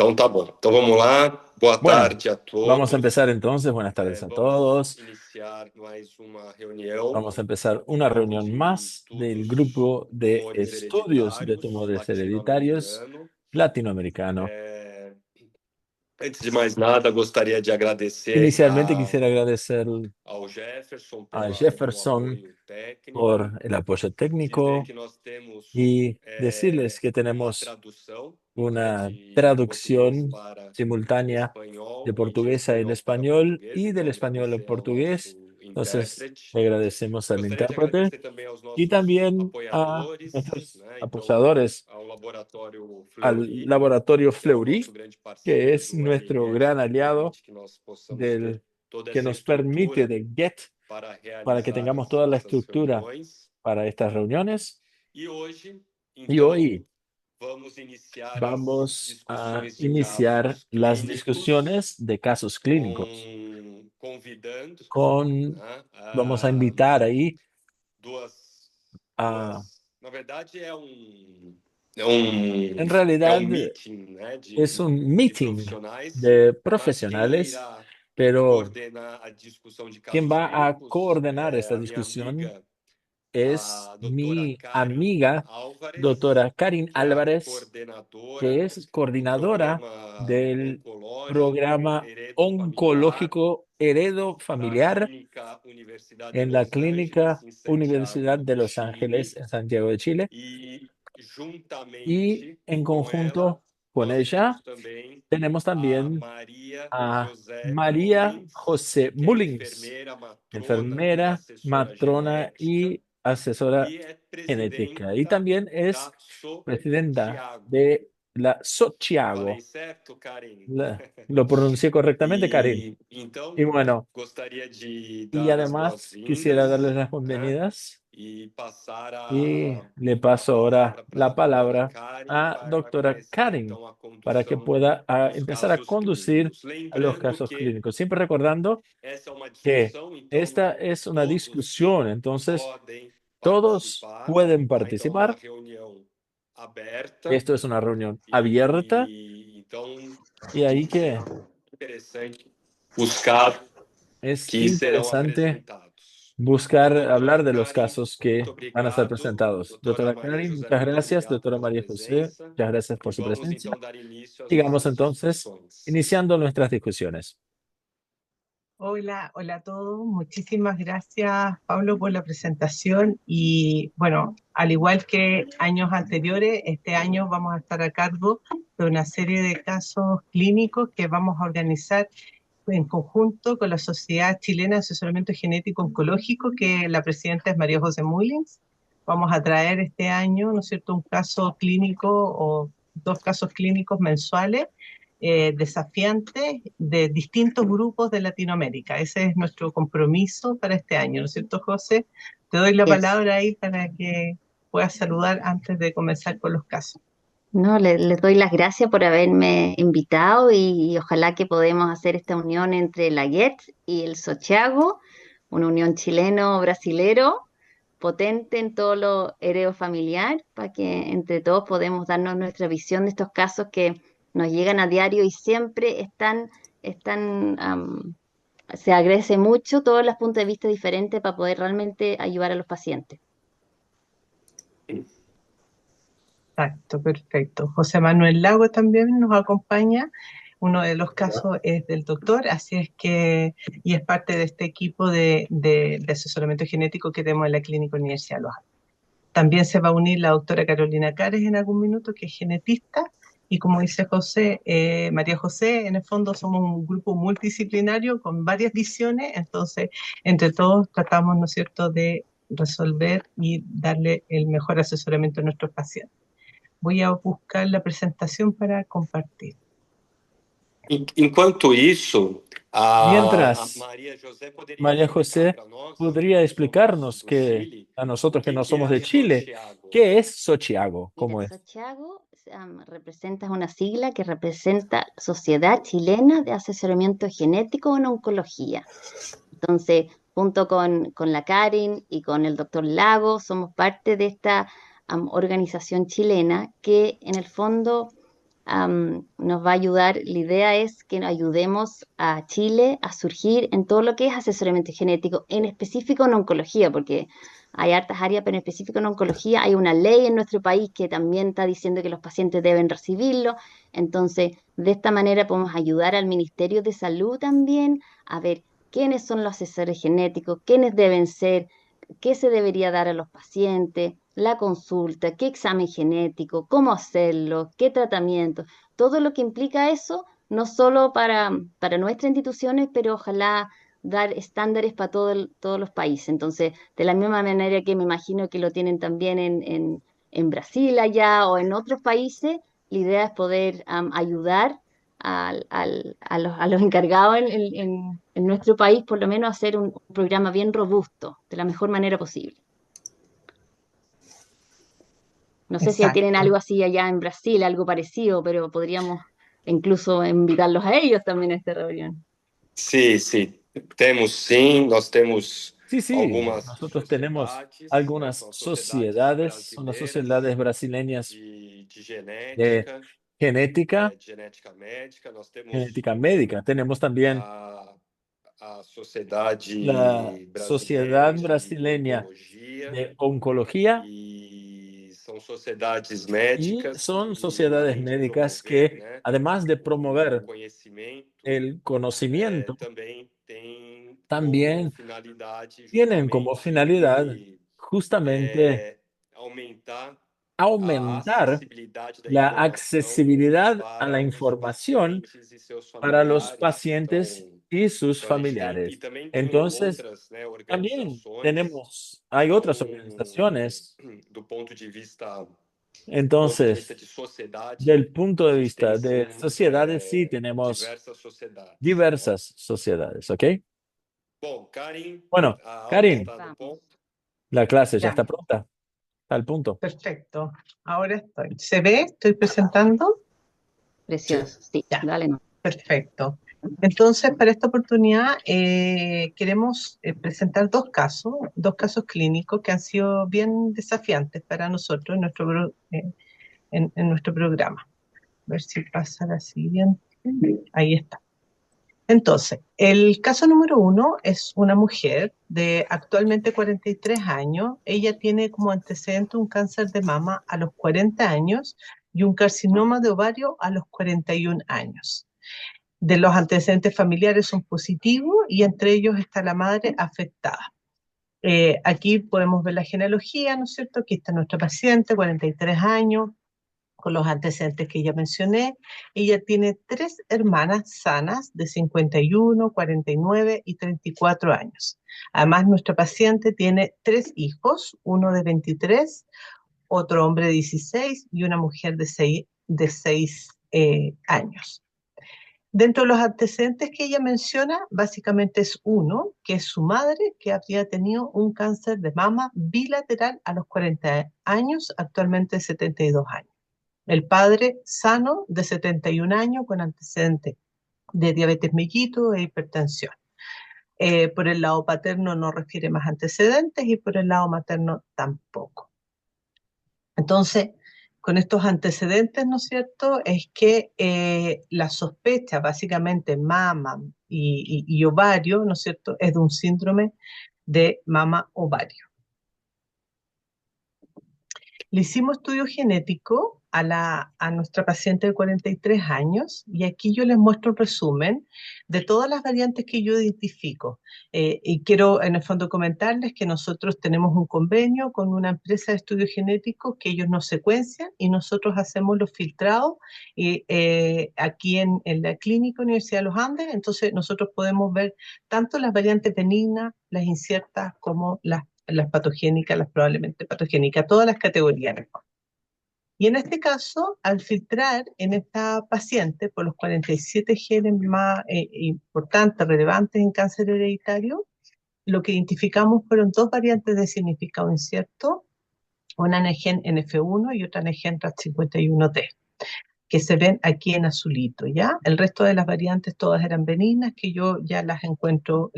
Então tá bom. Então vamos lá. Boa Bueno, tarde a vamos a todos. empezar entonces. Buenas tardes a Vamos todos. iniciar mais uma reunião Vamos a empezar una reunión de más del estudos grupo de tumores estudios de hereditários tumores hereditarios latino-americano. latinoamericano. Antes de mais nada, gostaria de agradecer Inicialmente quisiera agradecer ao Jefferson a pelo Jefferson apoio técnico, por el apoyo dizer técnico que nós temos y decirles que uma tenemos tradução, una de português traducción para simultánea de espanhol e de portuguesa en espanhol para español português. y del Então, español en agradecer ao portugués. nosso Entonces, intérprete. le agradecemos al Gostaria de intérprete agradecer também aos y nossos también a apoiadores, nuestros né? Então, apoyadores, ao Laboratório al Fleury, laboratorio que é o Fleury, nosso grande que parceiro es do nuestro LGET, gran que aliado permite que nós possamos ter del, toda que essa nos permite estrutura de GET para para que realizar tengamos toda la essas estructura reuniões. para estas reuniones. E hoje, Y então, hoy vamos iniciar as vamos a discussões de iniciar casos las clínicos discusiones de casos clínicos convidando, con, né, vamos a invitar ahí duas, a, na verdade en é realidad um meeting, né, es un de meeting profissionais, de mas quem profesionales, irá pero coordenar a discussão de quien casos va a clínicos coordenar é esta a minha discusión amiga, es a doutora mi Karen amiga, Álvares, doctora Karin que é a Álvarez, que coordenadora es do coordinadora programa del oncológico programa Heredo Familiar oncológico Heredo da Familiar Clínica Universidade de en la Los Ángeles, Clínica em Universidad Santiago de do Los Ángeles, Chile, en Santiago de Chile, e y juntamente en com ela conjunto con nós ella temos também tenemos a también Maria a José María Mullins, José que é Mullins, enfermeira, matrona e enfermera, assessora matrona genética y asesora e é genética. Y presidenta también es da So presidenta Tiago. de la Falei Sochiago. certo, Karen? Lo pronuncié correctamente, Karin. E Y então bueno, gostaria de y dar as además quisiera darles boas-vindas, las né? bienvenidas E passar y le a paso ahora palavra para a la doutora palabra Karen a para doctora começar Karin então a para que condução pueda dos empezar a casos conducir clínicos. a los Lembrando casos que clínicos. Siempre recordando essa é uma que discussão, então esta es una todos discusión, entonces podem todos participar, pueden tá? Então é uma participar. reunião aberta Esto es una reunión abierta e então y ahí que interessante os casos es que serão interesante apresentados. buscar Então, doutora hablar de los Karen, casos muito que van a ser obrigado. presentados. Doutora Doctora Maria Karin, José, muchas muito gracias. obrigado Doctora pela María José, presença. muchas gracias E por su vamos presencia. então dar início às Sigamos nossas entonces discussões. iniciando nuestras discusiones. Hola, hola a todos. Muchísimas gracias, Pablo, por la presentación. Y bueno, al igual que años anteriores, este año vamos a estar a cargo de una serie de casos clínicos que vamos a organizar en conjunto con la Sociedad Chilena de Asesoramiento Genético Oncológico, que la presidenta es María José Mullins. Vamos a traer este año, ¿no es cierto?, un caso clínico o dos casos clínicos mensuales desafiantes de distintos grupos de Latinoamérica. Ese es nuestro compromiso para este año, ¿no es cierto, José? Te doy la Es, palabra ahí para que puedas saludar antes de comenzar con los casos. no, les doy las gracias por haberme invitado y ojalá que podamos hacer esta unión entre la GET y el Sochiago, una unión chileno-brasilero potente en todo lo hereo familiar, para que entre todos podemos darnos nuestra visión de estos casos que nos llegan a diario y siempre se agradece mucho todos los puntos de vista diferentes para poder realmente ayudar a los pacientes. Exacto, perfecto. José Manuel Lago también nos acompaña. Uno de los casos es del doctor, así es que, y es parte de este equipo de asesoramiento genético que tenemos en la Clínica Universidad de Los Andes. También se va a unir la doctora Carolina Cares en algún minuto, que es genetista, y como dice José, María José, en el fondo somos un grupo multidisciplinario con varias visiones, entonces entre todos tratamos, ¿no es cierto?, de resolver y darle el mejor asesoramiento a nuestros pacientes. Voy a buscar la presentación para compartir. Enquanto isso, a Mientras, Maria José poderia María explicar José para nós podría que somos explicarnos do que Chile a o nosotros que no que é somos a de Chile, Sochiago. ¿qué es Sochiago? Mira, ¿Cómo es? Sochiago representa una sigla que representa Sociedad Chilena de Asesoramiento Genético en Oncología. Entonces, junto con la Karin y con el doctor Lago, somos parte de esta organización chilena que en el fondo nos va a ayudar. La idea es que ayudemos a Chile a surgir en todo lo que es asesoramiento genético, en específico en oncología, porque hay hartas áreas, pero en específico en oncología hay una ley en nuestro país que también está diciendo que los pacientes deben recibirlo. Entonces, de esta manera podemos ayudar al Ministerio de Salud también a ver quiénes son los asesores genéticos, quiénes deben ser, qué se debería dar a los pacientes, la consulta, qué examen genético, cómo hacerlo, qué tratamiento, todo lo que implica eso, no solo para nuestras instituciones, pero ojalá dar estándares para todos los países. Entonces, de la misma manera que me imagino que lo tienen también en Brasil allá o en otros países, la idea es poder ayudar a los encargados en nuestro país, por lo menos, a hacer un programa bien robusto, de la mejor manera posible. No sé si tienen Exacto. algo así allá en Brasil, algo parecido, pero podríamos incluso invitarlos a ellos también a esta reunión. Sim, sim. Temos sim, nós temos Sí, sí, algumas nosotros tenemos sociedades, né? algunas São sociedades, son las sociedades brasileñas de de genética, genética médica. Nós temos genética médica. Tenemos también a Sociedade la Sociedad Brasileira de Brasileña Oncologia, de Oncología e são sociedades y médicas son que, sociedades além de médicas promover, que, né, además de o promover conhecimento, el conocimiento, também tem como también finalidade tienen como finalidad justamente justamente aumentar a aumentar acessibilidade da la informação accesibilidad a la para os información pacientes e seus para los familiares. pacientes y sus Então a gente tem, e familiares. também tem Entonces, outras, né, también organizações. hay Então, otras organizaciones. do ponto de vista Entonces, de sociedade, del punto a de gente tem vista de sim sociedades, sí tenemos diversas sociedades, né? diversas sociedades, ¿ok? Bom, Karin, Bueno, a aula Karin, está no ponto. la clase ya Ya, está pronta, está al punto. perfecto. Ahora estoy. ¿Se ve? ¿Estoy presentando? Precioso, sí, Ya. dale. No. Perfecto. Entonces, para esta oportunidad queremos presentar dos casos clínicos que han sido bien desafiantes para nosotros en nuestro programa. A ver si pasa la siguiente. Ahí está. Entonces, el caso número 1 es una mujer de actualmente 43 años. Ella tiene como antecedente un cáncer de mama a los 40 años y un carcinoma de ovario a los 41 años. De los antecedentes familiares son positivos y entre ellos está la madre afectada. Aquí podemos ver la genealogía, ¿no es cierto? Aquí está nuestra paciente, 43 años, con los antecedentes que ya mencioné. Ella tiene 3 hermanas sanas de 51, 49 y 34 años. Además, nuestra paciente tiene 3 hijos, uno de 23, otro hombre de 16 y una mujer de 6 años. Dentro de los antecedentes que ella menciona, básicamente es uno, que es su madre, que había tenido un cáncer de mama bilateral a los 40 años, actualmente de 72 años. El padre sano de 71 años con antecedentes de diabetes mellitus e hipertensión. Por el lado paterno no refiere más antecedentes y por el lado materno tampoco. Entonces, con estos antecedentes, ¿no es cierto?, es que la sospecha básicamente mama y ovario, ¿no es cierto?, es de un síndrome de mama-ovario. Le hicimos estudio genético a nuestra paciente de 43 años y aquí yo les muestro un resumen de todas las variantes que yo identifico. Y quiero en el fondo comentarles que nosotros tenemos un convenio con una empresa de estudios genéticos que ellos nos secuencian y nosotros hacemos los filtrados aquí en la Clínica Universidad de los Andes. Entonces nosotros podemos ver tanto las variantes benignas, las inciertas, como las patogénicas, las probablemente patogénicas, todas las categorías. Y en este caso, al filtrar en esta paciente por los 47 genes más importantes, relevantes en cáncer hereditario, lo que identificamos fueron 2 variantes de significado incierto, una en el gen NF1 y otra en el gen RAD51D, que se ven aquí en azulito, ¿ya? El resto de las variantes todas eran benignas, que yo ya las encuentro,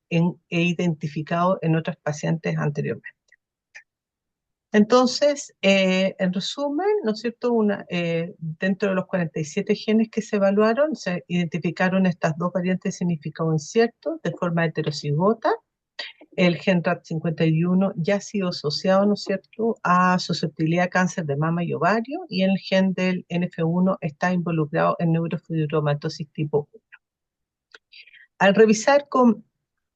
he identificado en otras pacientes anteriormente. Entonces, en resumen, ¿no es cierto? Dentro de los 47 genes que se evaluaron, se identificaron estas dos variantes de significado incierto de forma heterocigota. El gen RAT51 ya ha sido asociado, ¿no es cierto?, a susceptibilidad a cáncer de mama y ovario, y el gen del NF1 está involucrado en neurofibromatosis tipo 1. Al revisar con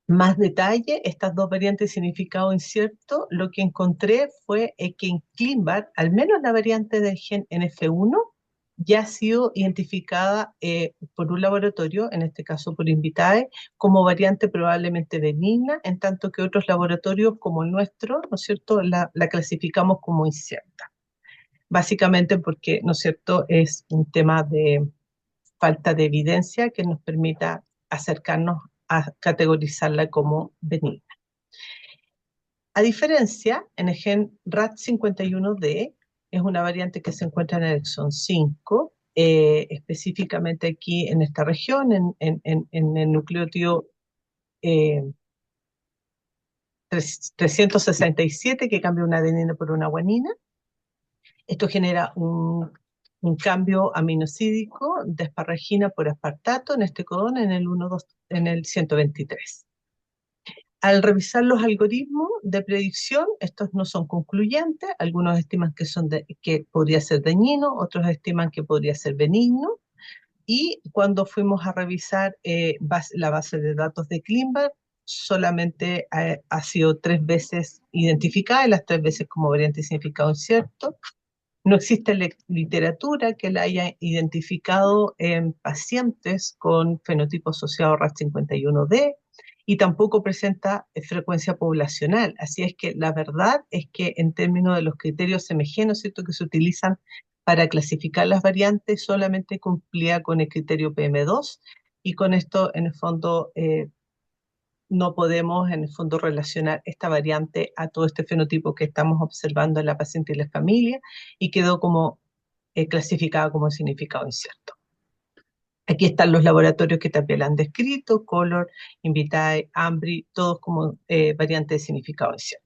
más detalle estas dos variantes de significado incierto, lo que encontré fue que en ClinVar, al menos la variante del gen NF1, ya ha sido identificada por un laboratorio, en este caso por Invitae, como variante probablemente benigna, en tanto que otros laboratorios como el nuestro, ¿no es cierto?, la clasificamos como incierta. Básicamente porque, ¿no es cierto?, es un tema de falta de evidencia que nos permita acercarnos a categorizarla como benigna. A diferencia, en el gen RAT51D, es una variante que se encuentra en el exón 5, específicamente aquí en esta región, en el nucleótido 367, que cambia una adenina por una guanina. Esto genera un cambio aminosídico de asparagina por aspartato en este codón en el 123. Al revisar los algoritmos de predicción, estos no son concluyentes. Algunos estiman que podría ser dañino, otros estiman que podría ser benigno. Y cuando fuimos a revisar la base de datos de ClinVar, solamente ha sido 3 veces identificada, y las 3 veces como variante de significado incierto. No existe literatura que la haya identificado en pacientes con fenotipo asociado a RAT51D, y tampoco presenta frecuencia poblacional. Así es que la verdad es que en términos de los criterios CMG, ¿cierto?, que se utilizan para clasificar las variantes, solamente cumplía con el criterio PM2, y con esto en el fondo no podemos en el fondo relacionar esta variante a todo este fenotipo que estamos observando en la paciente y la familia, y quedó como clasificada como significado incierto. Aquí están los laboratorios que también la han descrito: Color, Invitae, Ambry, todos como variantes de significado incierto.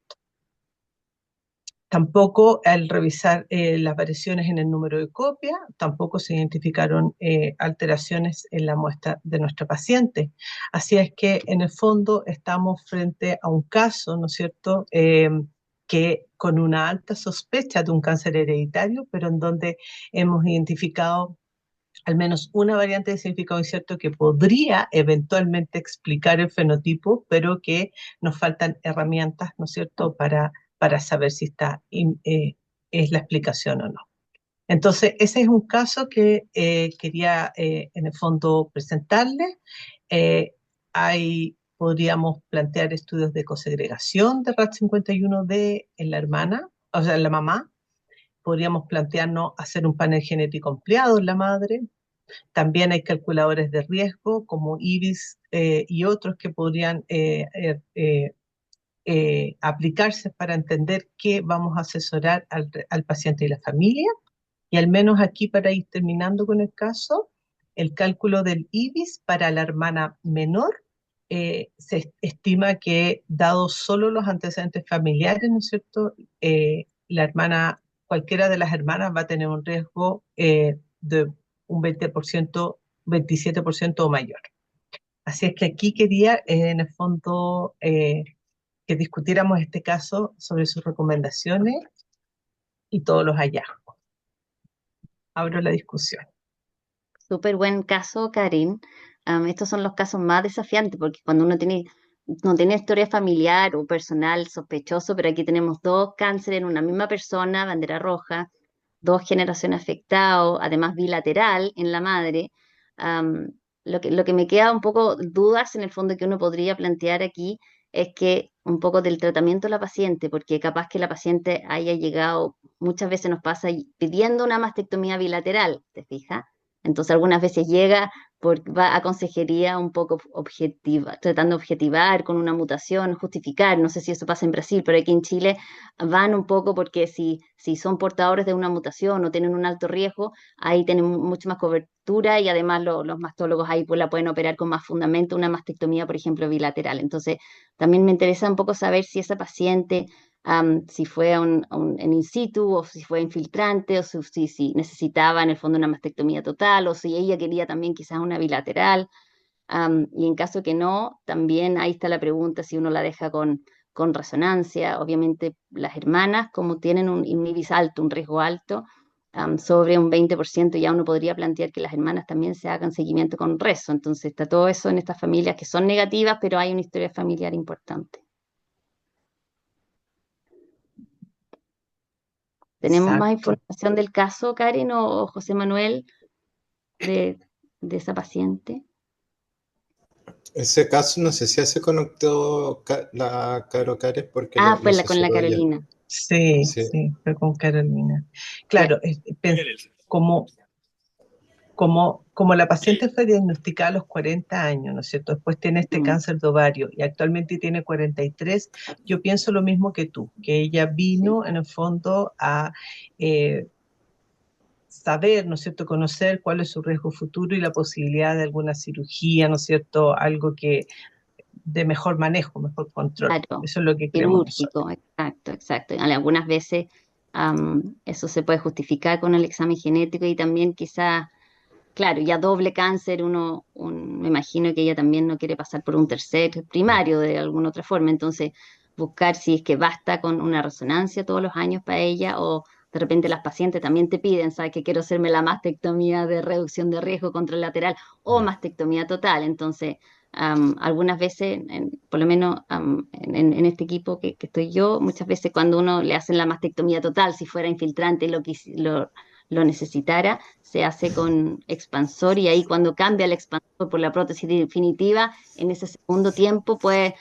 Tampoco, al revisar las variaciones en el número de copias, tampoco se identificaron alteraciones en la muestra de nuestra paciente. Así es que, en el fondo, estamos frente a un caso, ¿no es cierto?, que con una alta sospecha de un cáncer hereditario, pero en donde hemos identificado al menos una variante de significado incierto que podría eventualmente explicar el fenotipo, pero que nos faltan herramientas, ¿no es cierto?, para saber si es la explicación o no. Entonces, ese es un caso que quería en el fondo presentarles. Podríamos plantear estudios de cosegregación de RAT51D en la hermana, o sea, en la mamá. Podríamos plantearnos hacer un panel genético ampliado en la madre. También hay calculadores de riesgo como IBIS y otros que podrían aplicarse para entender qué vamos a asesorar al paciente y la familia. Y al menos aquí, para ir terminando con el caso, el cálculo del IBIS para la hermana menor, se estima que, dado solo los antecedentes familiares, ¿no es cierto?, cualquiera de las hermanas va a tener un riesgo de un 20%, 27% o mayor. Así es que aquí quería, en el fondo, que discutiéramos este caso sobre sus recomendaciones y todos los hallazgos. Abro la discusión. Súper buen caso, Karin. Estos son los casos más desafiantes, porque cuando no tiene historia familiar o personal sospechoso, pero aquí tenemos 2 cánceres en una misma persona, bandera roja, 2 generaciones afectados, además bilateral en la madre. Lo que me queda un poco dudas en el fondo que uno podría plantear aquí es que un poco del tratamiento de la paciente, porque capaz que la paciente haya llegado, muchas veces nos pasa pidiendo una mastectomía bilateral, ¿te fijas? Entonces algunas veces va a consejería un poco objetiva, tratando de objetivar con una mutación, justificar. No sé si eso pasa en Brasil, pero aquí en Chile van un poco porque si son portadores de una mutación o tienen un alto riesgo, ahí tienen mucho más cobertura, y además los mastólogos ahí pues la pueden operar con más fundamento, una mastectomía, por ejemplo, bilateral. Entonces también me interesa un poco saber si esa paciente si fue en in situ o si fue infiltrante o si necesitaba en el fondo una mastectomía total o si ella quería también quizás una bilateral. Y en caso que no, también ahí está la pregunta si uno la deja con resonancia. Obviamente las hermanas, como tienen un inhibis alto, un riesgo alto, sobre un 20%, ya uno podría plantear que las hermanas también se hagan seguimiento con rezo. Entonces está todo eso en estas familias que son negativas, pero hay una historia familiar importante. ¿Tenemos más Exacto. información del caso, Karen o José Manuel, de, de esa paciente? Ese caso no sé si se conectó la Caro Cares porque lo Fue con la asesoró ella. Carolina. Sí, Sí. sí, fue con Carolina. Claro, como, como la paciente fue diagnosticada a los 40 años, ¿no es cierto? Después tiene este cáncer de ovario y actualmente tiene 43, yo pienso lo mismo que tú, que ella vino en el fondo a saber, ¿no es cierto?, conocer cuál es su riesgo futuro y la posibilidad de alguna cirugía, ¿no es cierto?, algo que de mejor manejo, mejor control. Claro, Eso es lo que creemos nosotros. quirúrgico, exacto. Algunas veces eso se puede justificar con el examen genético y también quizás, claro, ya doble cáncer, me imagino que ella también no quiere pasar por un tercer primario de alguna otra forma, entonces buscar si es que basta con una resonancia todos los años para ella o de repente las pacientes también te piden, ¿sabes? Que quiero hacerme la mastectomía de reducción de riesgo contralateral o mastectomía total, entonces algunas veces, por lo menos en este equipo que estoy yo, muchas veces cuando uno le hacen la mastectomía total, si fuera infiltrante y lo necesitara, se hace con expansor y ahí cuando cambia el expansor por la prótesis definitiva, en ese segundo tiempo pues,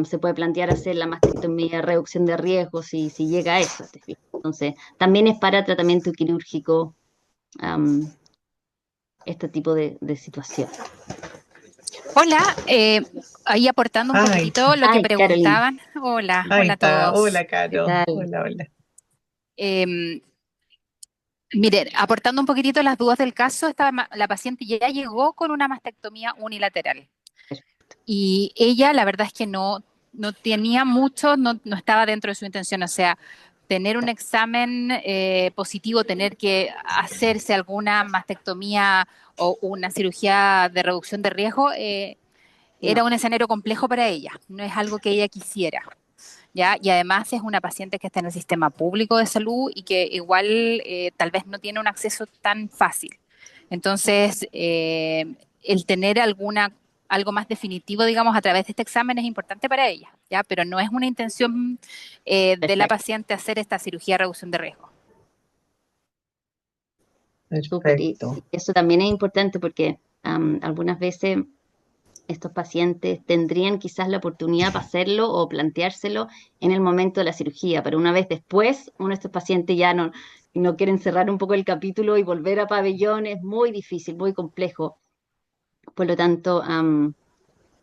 se puede plantear hacer la mastectomía, reducción de riesgos si llega a eso. ¿Te fijas? Entonces, también es para tratamiento quirúrgico este tipo de situación. Hola, ahí aportando un poquitito lo que preguntaban. Hola, hola a todos. Hola, Caro. ¿Qué tal? Hola. Mire, aportando un poquitito las dudas del caso, la paciente ya llegó con una mastectomía unilateral. Y ella, la verdad es que no tenía mucho, no estaba dentro de su intención. O sea, tener un examen positivo, tener que hacerse alguna mastectomía o una cirugía de reducción de riesgo, era un escenario complejo para ella. No es algo que ella quisiera. ¿Ya? Y además es una paciente que está en el sistema público de salud y que igual tal vez no tiene un acceso tan fácil. Entonces, el tener algo más definitivo, digamos, a través de este examen es importante para ella, ¿ya? Pero no es una intención de la paciente hacer esta cirugía de reducción de riesgo. Súper, y eso también es importante porque algunas veces estos pacientes tendrían quizás la oportunidad para hacerlo o planteárselo en el momento de la cirugía, pero una vez después, uno de estos pacientes ya no quieren cerrar un poco el capítulo y volver a pabellón, es muy difícil, muy complejo. Por lo tanto,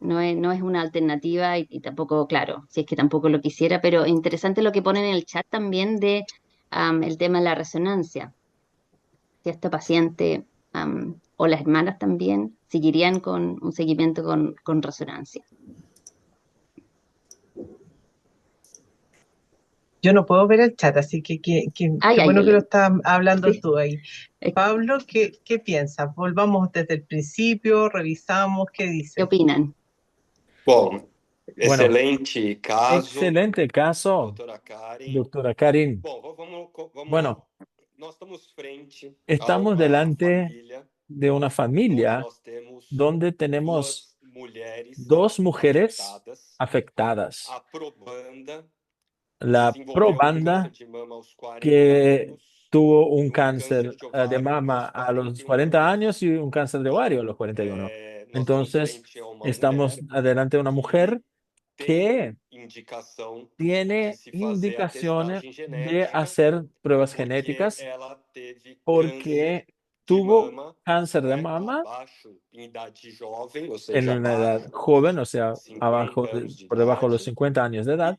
no es una alternativa y tampoco, claro, si es que tampoco lo quisiera, pero interesante lo que ponen en el chat también de el tema de la resonancia. Si esta paciente o las hermanas también seguirían con un seguimiento con resonancia. Yo no puedo ver el chat, así que qué bueno que lo estás hablando tú ahí. Pablo, ¿qué piensas? Volvamos desde el principio, revisamos, ¿qué dices? ¿Qué opinan? Bom, excelente caso. Excelente caso, doctora Karin. Bueno, estamos delante de una familia donde tenemos dos mujeres afectadas. La probanda que tuvo un cáncer de mama a los 40 años y un cáncer de ovario a los 41. Entonces, estamos delante de una mujer que tiene indicaciones de hacer pruebas genéticas porque tuvo cáncer de mama en una edad joven, o sea, por debajo de los 50 años de edad,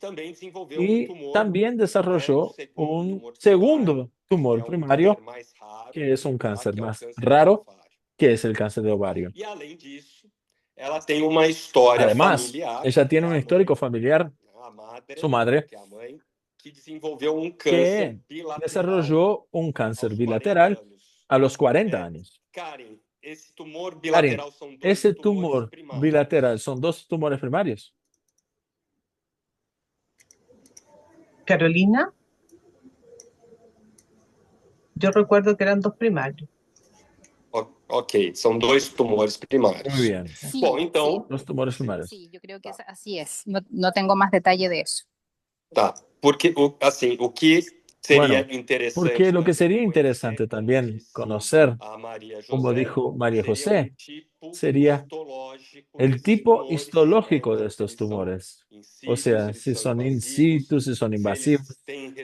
y también desarrolló un segundo tumor primario, que es un cáncer más raro, que es el cáncer de ovario. Además, ella tiene un histórico familiar, su madre, que desarrolló un cáncer bilateral a los 40 años. Karen, ese tumor bilateral son dos tumores primarios. Carolina, yo recuerdo que eran dos primarios. Ok, son dos tumores primarios. Muy bien. Sí, Bom, então, Dos tumores primarios. sí, yo creo que así es. No tengo más detalle de eso. tá. Porque, assim, o que seria Bueno, interessante porque lo que também sería conhecer, interesante como también disse conocer, a Maria como José, dijo María seria José, tipo sería histológico el desses tipo tumores, né? histológico de Então, se estos eles são tumores. in O situ, se sea, eles si são son in invasivos, situ, si son se invasivos, eles têm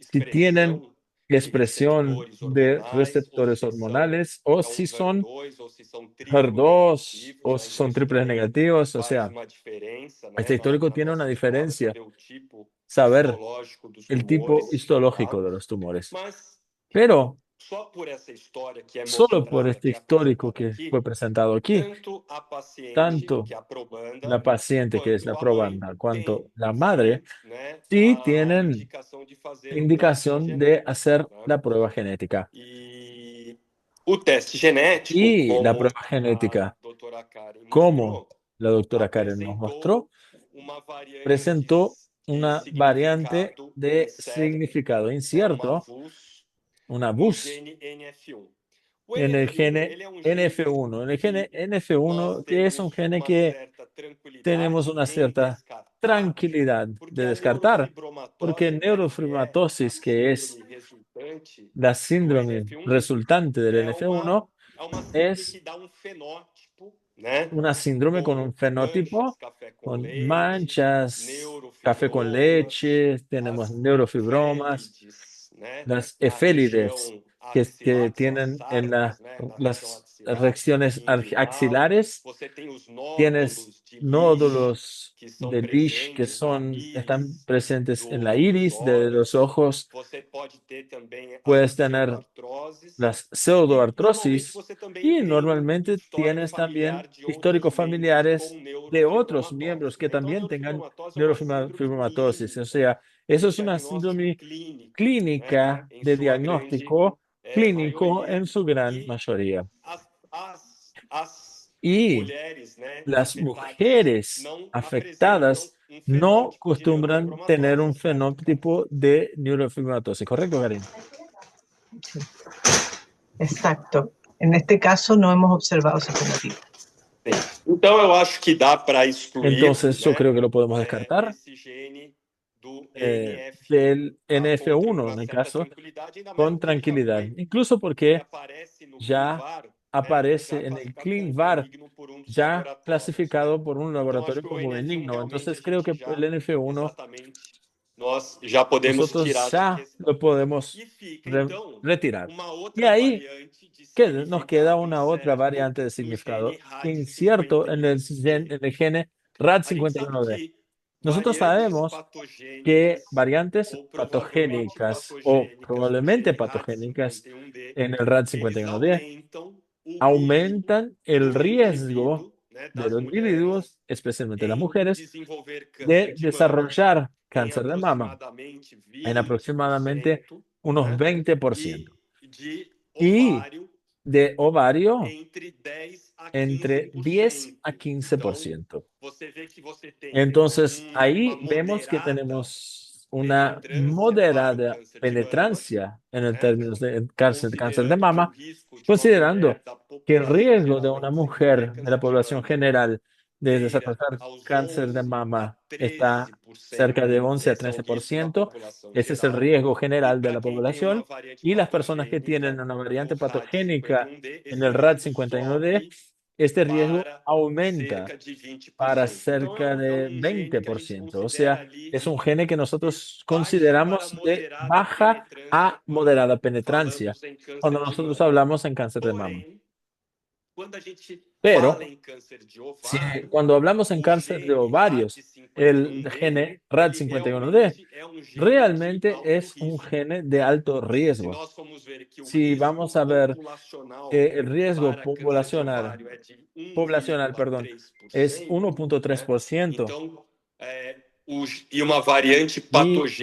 si tienen expressão de expresión receptores de hormonais, ou receptores se são hormonales, o si son HER2, ou se são triplo HER2, negativos, o né? si Então, son isso triples também negativos. O faz sea, uma diferença, né, este histórico para tiene una nossa escola, diferencia, saber o tipo saber histológico dos el tipo tumores, histológico tá? de los tumores. Mas Pero só por essa história que é solo por mostrada, este que é histórico apresentada que fue aqui, presentado aquí, tanto a paciente, tanto que é a probanda, la paciente que es quanto la a mãe probanda, tem, cuanto la sim, madre, né, sí a tienen indicação de fazer o teste indicación de genético, hacer né? la prueba genética. E o teste genético, Y la como prueba a genética, doutora Karen como mostrou, la doctora Karen nos mostró, apresentou uma variante presentó de una variante significado de incerto, significado né, uma incierto, VUS, una no VUS, gene NF1. O en el NF1, gene ele é um gene NF1. En el gene que NF1, nós que es un temos gene uma que certa tranquilidade tenemos una em cierta descartar, tranquilidad porque de a descartar, porque neurofibromatose, né, que é a neurofibromatosis, que es síndrome resultante la do síndrome NF1, resultante del é NF1, uma síndrome que es dá um fenótipo, né, una síndrome con com un fenótipo, manchas, café com con leite, manchas, café con neurofibromas, leche, tenemos as neurofibromas, efélides, né, las na efélides região que tienen en axilaxossáricas, né, na região las axilar regiones e inguinal. axilares. Você tem os Tienes nódulos de Lisch nódulos que são de Lisch que presentes na están íris presentes en la dos iris de los olhos. ojos. Você pode ter também as Puedes tener pseudoartroses las e normalmente pseudoartrosis você também y tem normalmente histórico tienes también familiar de outros históricos membros com familiares de otros neurofibromatose, miembros que né? Então a también tengan neurofibromatose é uma síndrome neurofibromatosis. O clínica sea, eso de es una diagnóstico síndrome clínico, né? clínica Em de sua grande diagnóstico clínico maioria. en su gran E mayoría. as Y mulheres, né, las afetadas mujeres não apresentam afectadas um no fenótipo de acostumbran tener neurofibromatose, un certo, Karen? fenótipo de neurofibromatosis. ¿Correcto, Karin? Sí, exacto. En este caso no hemos observado ese fenotipo. Sim. Então eu acho que dá para excluir, Entonces, yo né, creo que lo podemos descartar esse gene do del NF1, tá? Com NF1 uma en el certa caso tranquilidade, ainda mais con porque ele já tranquilidad, foi, incluso ele porque aparece no ya ClinVar, né, já aparece en el classificado como ClinVar, benigno por um dos ya laboratórios, né? clasificado por un Então acho laboratorio que o como NF1 benigno. realmente a Entonces, creo gente que já el NF1 exatamente nós já podemos nosotros tirar da ya questão. lo podemos E fica então retirar. uma Y outra ahí variante de nos queda significado una otra incerto variante de no gene significado incierto en RAD51C. en el gene A gente sabe RAD51D. que Nosotros variantes sabemos que patogênicas variantes ou provavelmente patogénicas o patogênicas no probablemente gene patogénicas RAD51D, en el eles RAD51D aumentam o risco aumentan el do riesgo indivíduo, né, de das los mulheres, individuos, especialmente las em mujeres, desenvolver câncer de de mama desarrollar em cáncer de mama aproximadamente en aproximadamente 20%, unos né? 20% E de y ovário de ovario entre 10 a entre 10 a 15%. Então, 15%. você vê que você tem Entonces, uma ahí vemos que moderada tenemos una penetrância para o moderada câncer de mama, penetrancia en el né? términos de cáncer de Considerando que o mama, risco de uma considerando mulher da que el população riesgo de geral em una desenvolver mujer de la câncer de población mama general de beira desarrollar aos cáncer de 11 a mama está 13%. cerca de 11 a Esse é o risco da 13%. população Ese es el geral. riesgo E general de para la quem tem uma población. variante Y las personas que patogênica tienen una no variante patogénica RAD51D, en esse el risco RAD51D, sobe este riesgo para aumenta cerca de para 20%. Então, cerca é de um gene que a gente 20%. O considera sea, ali es un gene que de nosotros baixa para consideramos de moderada baja penetrância a quando moderada penetrancia falamos em câncer cuando de nosotros mama. hablamos en cáncer de mama. Porém, quando a gente Pero fala em câncer de si, ovário, cuando hablamos en o cáncer de gene ovarios, el RAD51D, gene ele RAD51D realmente é um gene de realmente alto es un risco, gene de né? alto Se riesgo. nós formos ver que o Si risco vamos a ver populacional el riesgo para câncer de ovário é de poblacional, perdón, es 1,3%, 1.3%, então e uma variante y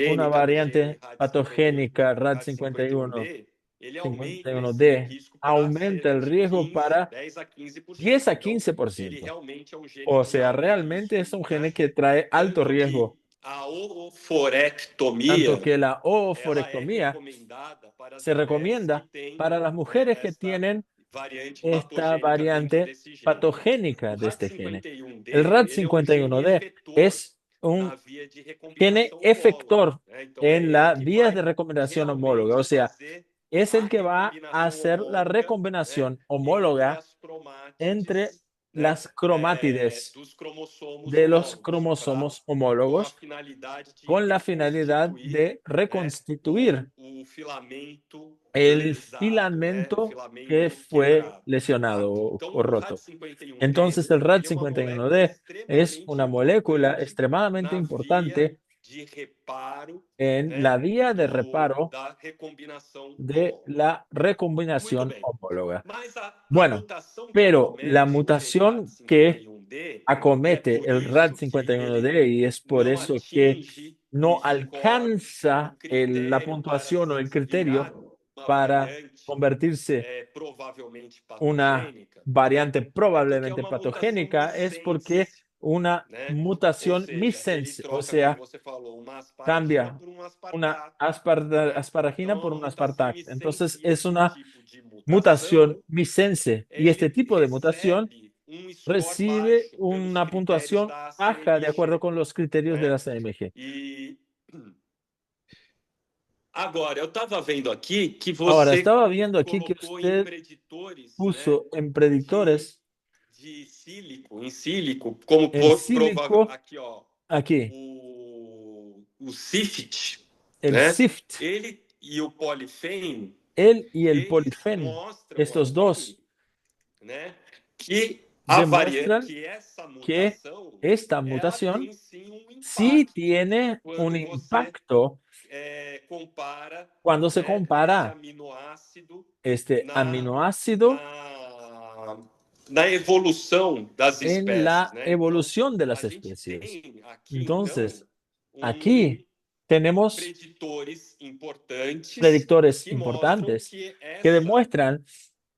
una patogênica variante RAD51, patogénica RAD51, ele aumenta 51D, esse risco para aumenta el riesgo 15, para 10 a 15%. 10 a Então, ele 15%. realmente é um gene O de sea, alto realmente es risco, un né? gene que trae alto Tanto que riesgo, a ooforectomia tanto que la ela é ooforectomía recomendada para as se mulheres que recomienda têm, para las né, mujeres que esta tienen variante esta patogênica dentro variante desse gene. patogénica O de este gene. RAD51D, El ele é um gene RAD51D efetor es na un via de gene recombinação efector homóloga, né? Então, é en ele la que vías vai de recombinación homóloga, realmente o sea, fazer es a el que va a recombinação hacer la homóloga, né, recombinación entre homóloga as cromátides, entre né, las cromátides dos cromossomos de los homólogos, cromosomos com a homólogos finalidade de con la finalidad reconstituir, de né, reconstituir o filamento el lesado, né, filamento que filamento fue quebrado, tá? lesionado Então, o o roto. RAD51D, Entonces, el ele é uma molécula RAD51D es una extremamente molécula importante extremadamente na importante via de reparo, en né, la vía de reparo da recombinação de homóloga. la Muito recombinación bem. homóloga. Mas a Bueno, mutação que pero la acomete o gene mutación que RAD51D, acomete por el isso que RAD51D ele y es por não eso que atinge o no score, alcanza o la critério para puntuación o el se virar criterio uma para variante convertirse provavelmente una patogênica, variante porque é probablemente uma mutação patogénica es porque missense, una né? Ou mutación seja, ele missense, o troca, como sea, você falou, uma asparagina cambia por um una aspartato, né? asparagina Então, por a un mutação aspartato. missense, Entonces, e es esse una tipo de mutación mutação, missense y este ele tipo de mutación recebe score recibe baixo pelos una critérios puntuación da baja de acuerdo CMG, con los criterios de né? la CMG. E agora, eu estava vendo aqui que Ahora, você estaba viendo aquí que colocou em usted preditores, né, puso en predictores de sílico, em sílico, como el provável sílico aqui, ó, aquí, o CIFT, el né? SIFT, Ele e o Polyfen, él y el eles Polifen, mostram estos dos aqui, né, que a demuestran variante, que essa que mutação, esta ela mutación tem sim sí impacto tiene un quando você impacto compara, cuando se né, esse compara aminoácido este na, aminoácido na evolução das en espécies, la né? Então, evolución de a las gente especies. tem aqui, Entonces, então, aquí tenemos preditores importantes predictores que mostram importantes que que demuestran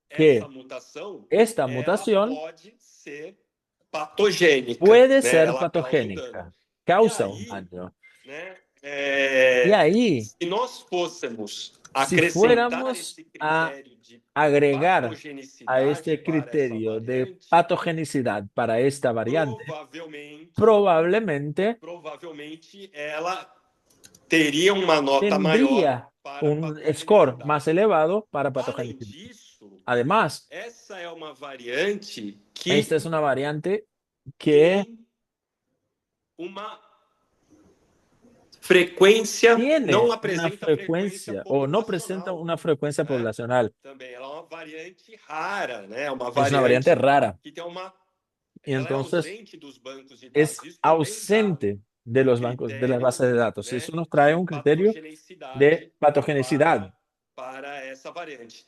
essa que mutação, esta ela mutación pode ser patogênica, puede né? ser Ela causa um dano. patogénica, E causa un aí, daño. né, Y ahí, se nós fôssemos si acrescentar fuéramos esse a critério de agregar a patogenicidade este para essa criterio de variante, patogenicidad para esta variante, provavelmente ela teria uma nota maior tendría para un score patogenicidade. más elevado para Além patogenicidad. disso, Además, essa é uma variante que esta es una variante que tem uma frequência, tiene não una apresenta frecuencia o no presenta populacional, una frecuencia né? poblacional. Também ela é uma variante rara, né? Uma Es una variante rara que tem uma y ela é entonces ausente dos bancos de es dados. Isso também dá ausente de los bancos, de las critério, bases de datos. né, Eso nos trae un de criterio de patogenicidad. para essa variante.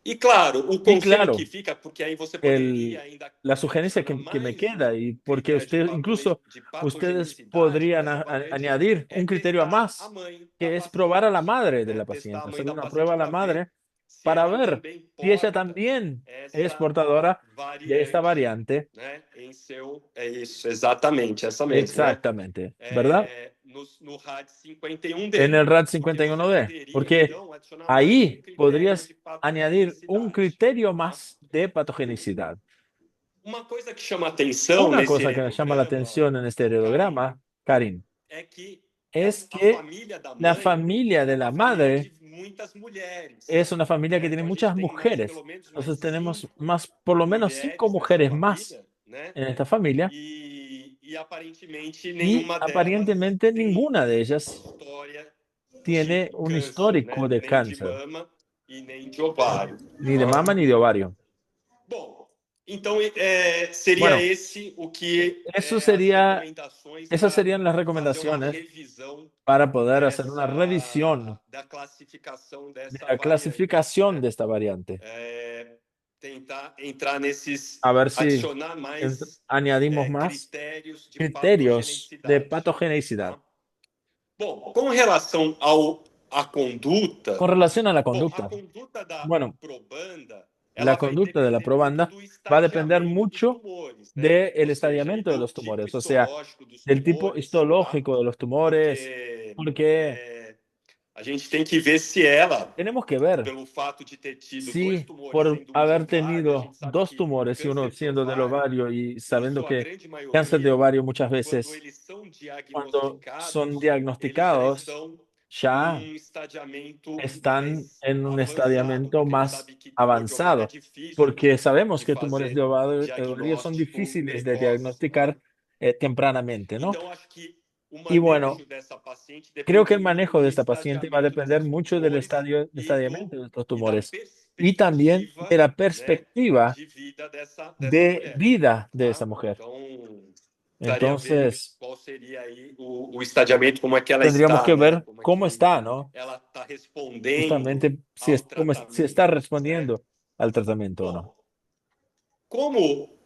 E claro, o Y conselho claro, que fica, porque aí você poderia ainda la sugerencia adicionar que me mais queda, y porque critério usted, incluso de ustedes patogenicidade podrían dessa variante añadir un criterio a testar a más, mãe da que es probar a la madre de né? la Testar paciente, a mãe hacerle da una paciente prueba a la para ver madre se para ela ver também si ella porta también es essa portadora de esta variante, variante. né? Em seu, é isso, exatamente, essa mesmo, Exactamente, né? ¿verdad? No RAD51D. En el RAD Porque você 51D, poderia, porque então, adicionar mais ahí critério podrías de añadir un patogenicidade. criterio más de patogenicidad. Uma coisa que chama atenção Una nesse cosa que me llama la heredograma, atención en este heredograma, Karin, é que es a que família da la mãe familia é de uma la família madre de muitas mulheres. es una familia que Né? tiene Então, a gente muchas tem mais, mujeres. pelo menos, mais Entonces tenemos 5 más, por lo menos 5 mulheres nessa mujeres más família, né? en esta familia E aparentemente y nenhuma delas aparentemente tem ninguna de ellas história tiene de un câncer, histórico né? de Nem de cáncer, mama e nem de ovário. ni de mama ni de ovario. Bom, então seria Bueno, esse o que eso sería, recomendações esas para serían las fazer uma recomendaciones revisão para poder hacer una revisión da classificação de dessa la variante. clasificación de esta variante. a ver si adicionar mais añadimos más critérios de criterios de patogenicidade. patogenicidad. Tá? Bom, com relação à conduta, Con relación a la bom, a conducta, conduta da bueno, probanda, la ela vai conducta de la depender muito probanda do va a depender estadiamento dos mucho tumores, né? del Ou seja, estadiamiento de do los tipo tumores, o sea, histológico dos del tipo tumores, tá? histológico de los tumores, Porque porque a gente tem que ver se ela, tenemos que ver pelo fato de ter tido dois si tumores por sendo um de haber ovário, a tenido gente sabe dos que o tumores y uno câncer de siendo del ovário, ovario y em sabiendo sua que grande cáncer de maioria, ovario muchas quando veces, eles são cuando son diagnosticados, eles já diagnosticados, estão ya num estadiamento están mais en un avançado, estadiamiento porque a gente más sabe que tumor de ovário é avanzado, difícil porque sabemos de que tumores de fazer ovario son diagnóstico difíciles de precoce, diagnosticar tá? tempranamente, ¿no? Então, acho que o Y bueno, manejo dessa paciente creo depende que el muito manejo do de esta paciente va a estadiamento depender desses mucho del tumores estadiamiento de estos e da tumores y también de perspectiva, la né, perspectiva de vida dessa de mulher, vida de esa tá? mujer. Então, precisaria ver Entonces, qual seria aí o estadiamento, como é que ela tendríamos está, que né? ver Como é cómo que está, ¿no? ela está respondendo Justamente si, ao si está tratamento, né? respondiendo al tratamiento o no. Bom, como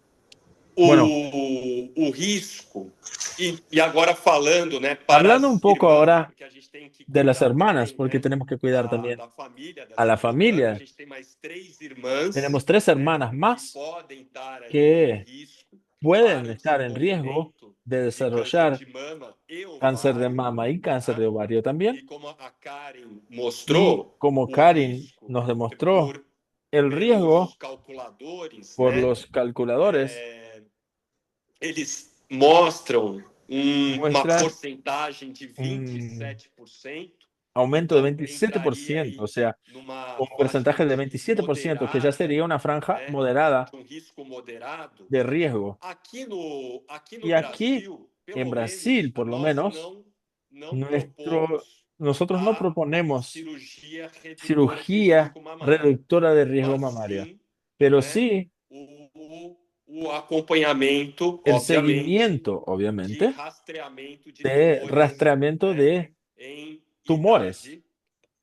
Bueno, o risco, e agora falando, né, para hablando un as poco irmãs, né, ahora porque a gente tem que de las cuidar hermanas, também, porque né, tenemos que cuidar también da família a dessa la probanda, a familia. gente tem mais 3 irmãs, Tenemos 3 né, hermanas que más podem estar aí em que risco pueden para o estar en riesgo desenvolvimento de de câncer desarrollar de mama e cáncer de ovário, mama y cáncer de tá? ovario E también. como a Karen Y mostrou, como o Karin risco nos demostró, por el pelos riesgo calculadores, por né, los calculadores eles mostram uma muestra porcentagem de un 27%, aumento de então entraria 27%, o aí sea, numa un faixa porcentaje de de 27%, que ya moderada, sería una franja né, moderada de risco moderado. de riesgo. Aqui no Y aquí, Brasil, en pelo Brasil, menos, por lo nós menos, não propomos nosotros no a proponemos cirurgia redutora de cirugía risco mamário, reductora de riesgo mas mamaria, sim, pero né, sí o acompanhamento, el obviamente, seguimiento, de obviamente, rastreamento de de tumores, rastreamiento né, de em tumores idade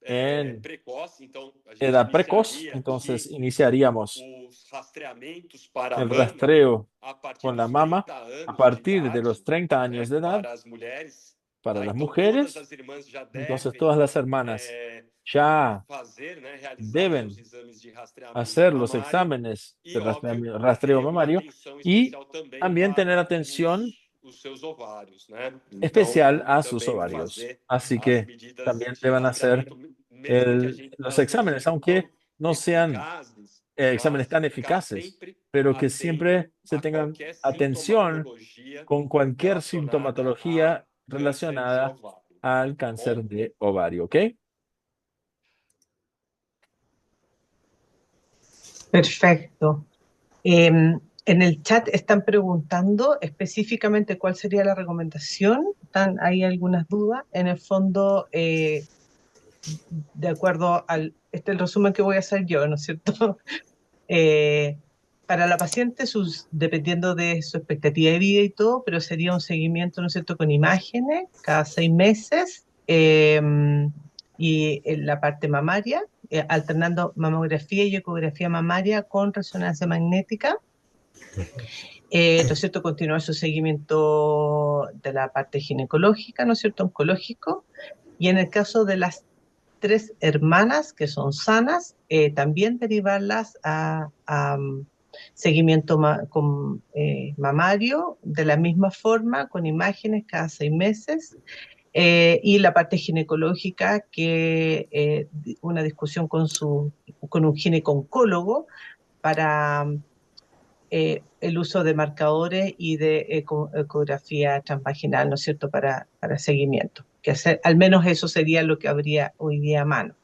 en precoce. Então, a gente edad precoz. iniciaria Entonces, aqui iniciaríamos os rastreamentos para a el mama rastreo a partir con la dos mama 30 a anos de partir de los idade, 30 años né, de edad para as mulheres. para Tá? las Então, todas mujeres. as irmãs já Entonces, devem todas las hermanas ya fazer, né, realizar os seus deben exames de rastreamento hacer los mamário exámenes e, de óbvio, rastreo ter uma mamario atenção y especial também también tener para atención os seus ovários, né? Então, especial a sus também ovarios. fazer Así as que medidas también de deban hacer rastreamento, mesmo que a gente, los elas não exámenes, sejam tão aunque no sean eficazes, exámenes mas tan ficar eficaces, sempre pero que atento siempre se a tengan qualquer atención sintomatologia con cualquier relacionada a sintomatología câncer de relacionada ovário, al tá cáncer bom? de ovario, ¿ok? Perfecto. En el chat están preguntando específicamente cuál sería la recomendación. Hay algunas dudas. En el fondo, de acuerdo al, este es el resumen que voy a hacer yo, ¿no es cierto? Para la paciente, dependiendo de su expectativa de vida y todo, pero sería un seguimiento, ¿no es cierto?, con imágenes cada 6 meses y en la parte mamaria, alternando mamografía y ecografía mamaria con resonancia magnética. ¿No es cierto?, continuar su seguimiento de la parte ginecológica, ¿no es cierto?, oncológico. Y en el caso de las 3 hermanas que son sanas, también derivarlas a seguimiento mamario, de la misma forma, con imágenes cada 6 meses. Y la parte ginecológica, que una discusión con un gineco-oncólogo para el uso de marcadores y de ecografía transvaginal, ¿no es cierto?, para seguimiento. Al menos eso sería lo que habría hoy día a mano.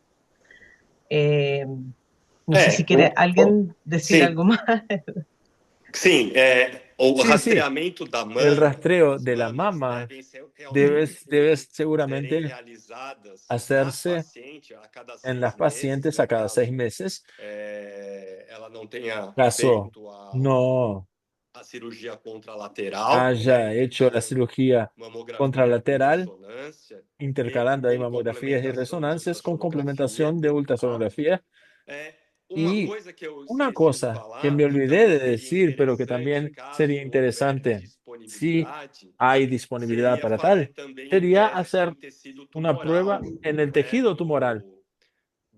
No sé si quiere alguien decir algo más. Sim, o Sí, sí. rastreamento da mama, El rastreo das de la mamas mama devem ser realmente debe serem seguramente realizadas nas hacerse pacientes a cada en 6 las meses, pacientes né, a cada 6 caso meses. ela não tenha Caso feito no a cirurgia contralateral, haya né? hecho la Então, cirugía mamografia com contralateral, ressonância e intercalando ahí com mamografías y complementação de resonancias con ultrassonografia. complementación de Tá? ultrasonografía. Y una cosa que me olvidé de decir, pero que también sería interesante si hay disponibilidad para tal, sería hacer una prueba en el tejido tumoral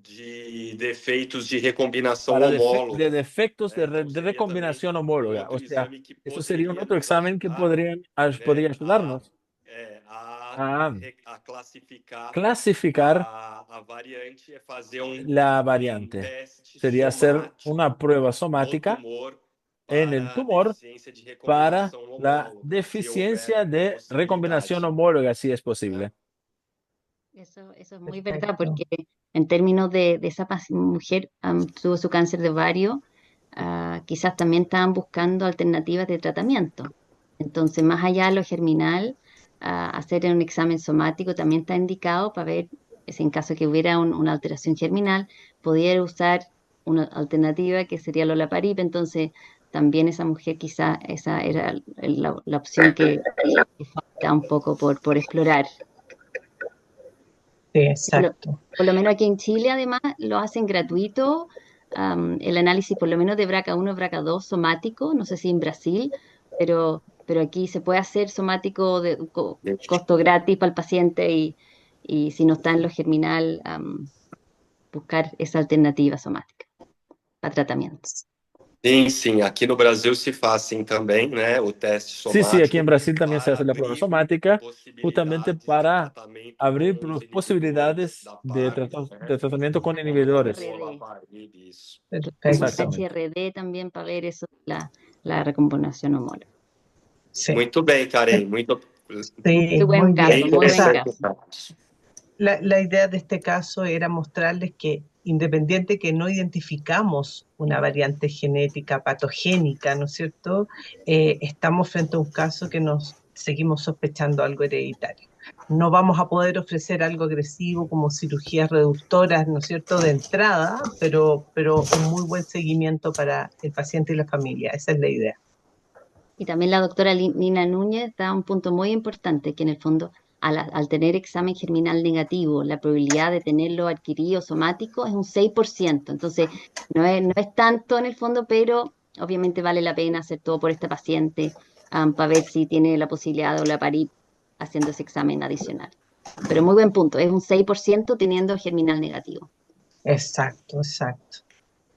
de defeitos de recombinação para homóloga. de defectos de, Então, de seria recombinación também homóloga. O outro sea, exame que eso sería un poderia otro nos examen que ajudar, podría né, ayudarnos a a classificar clasificar a variante, é fazer la variante. teste Sería hacer somático una prueba no somática tumor en el para tumor deficiência de para recombinação la homóloga, se houver deficiencia de recombinación possibilidade, homóloga, si es né? posible. Eso es muy verdad, Perfecto. porque en términos de esa mujer tuvo su cáncer de ovario, quizás también estaban buscando alternativas de tratamiento. Entonces, más allá de lo germinal, hacer un examen somático también está indicado para ver si en caso que hubiera una alteración germinal, pudiera usar una alternativa que sería el olaparib. Entonces, también esa mujer quizás esa era la opción que falta un poco por explorar. Sí, Por lo, exacto. por lo menos aquí en Chile, además, lo hacen gratuito. El análisis, por lo menos de BRCA1, BRCA2 somático, no sé si en Brasil, pero aquí se puede hacer somático de costo gratis para el paciente y si no está en lo germinal, buscar esa alternativa somática para tratamientos. Sim, sim. Aqui no Brasil se faz sim também, né, o teste Sí, sí, aquí en somático Brasil también se para hace la prueba abrir somática, justamente possibilidades de para tratamento abrir com os inibidores posibilidades da de, PARP, né, de tratamiento con como é o inhibidores. olaparib, isso. Como el Perfecto. Exactamente. HRD también para ver eso, la recombinación homóloga. Sí, Muito bem, Karen, muito sí, Muy buen muy caso, bien. muy buen Esa, caso. la idea de este caso era mostrarles que independiente que no identificamos una variante genética patogénica, ¿no es cierto? Estamos frente a un caso que nos seguimos sospechando algo hereditario. No vamos a poder ofrecer algo agresivo como cirugías reductoras, ¿no es cierto?, de entrada, pero un muy buen seguimiento para el paciente y la familia. Esa es la idea. Y también la doctora Nina Núñez da un punto muy importante, que en el fondo, al tener examen germinal negativo, la probabilidad de tenerlo adquirido somático es un 6%. Entonces, no es tanto en el fondo, pero obviamente vale la pena hacer todo por esta paciente para ver si tiene la posibilidad de olaparib haciendo ese examen adicional. Pero muy buen punto, es un 6% teniendo germinal negativo. Exacto, exacto.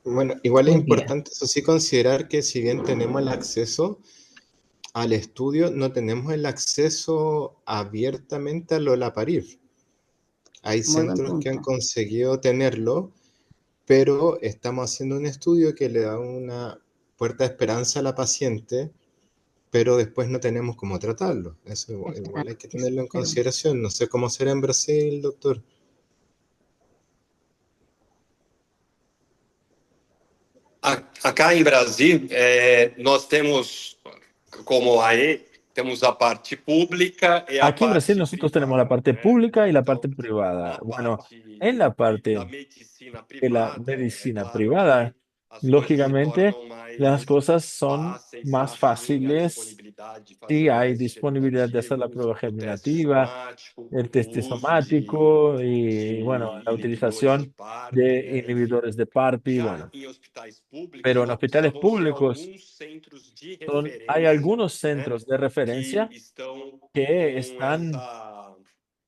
Bueno, igual es Muy bien. importante, eso sí, considerar que si bien tenemos el acceso al estudio, no tenemos el acceso abiertamente al olaparib. Hay Muy buen centros que han punto. conseguido tenerlo, pero estamos haciendo un estudio que le da una puerta de esperanza a la paciente, pero después no tenemos cómo tratarlo. Eso igual hay que tenerlo en consideración. No sé cómo será en Brasil, doctor. Acá em Brasil, nós temos, como aí, temos a parte pública e a Aquí en Brasil parte nosotros tenemos privada, la parte né? pública y la Então, parte privada. na Bueno, parte en la da parte medicina de la privada, é medicina claro privada, que as coisas se lógicamente, tornam las mais cosas son fáceis más lá, sim, a fáciles disponibilidade de fazer si o hay teste disponibilidad de hacer la germinativo, prueba o teste germinativa, somático, el o test uso de somático y, bueno, la inibidores de utilización PARP, de né? Enfim. inhibidores de PARPI, Já bueno. em hospitais públicos, Pero en hospitales vão ser públicos alguns centros de hay referência, algunos né, centros de que referencia estão que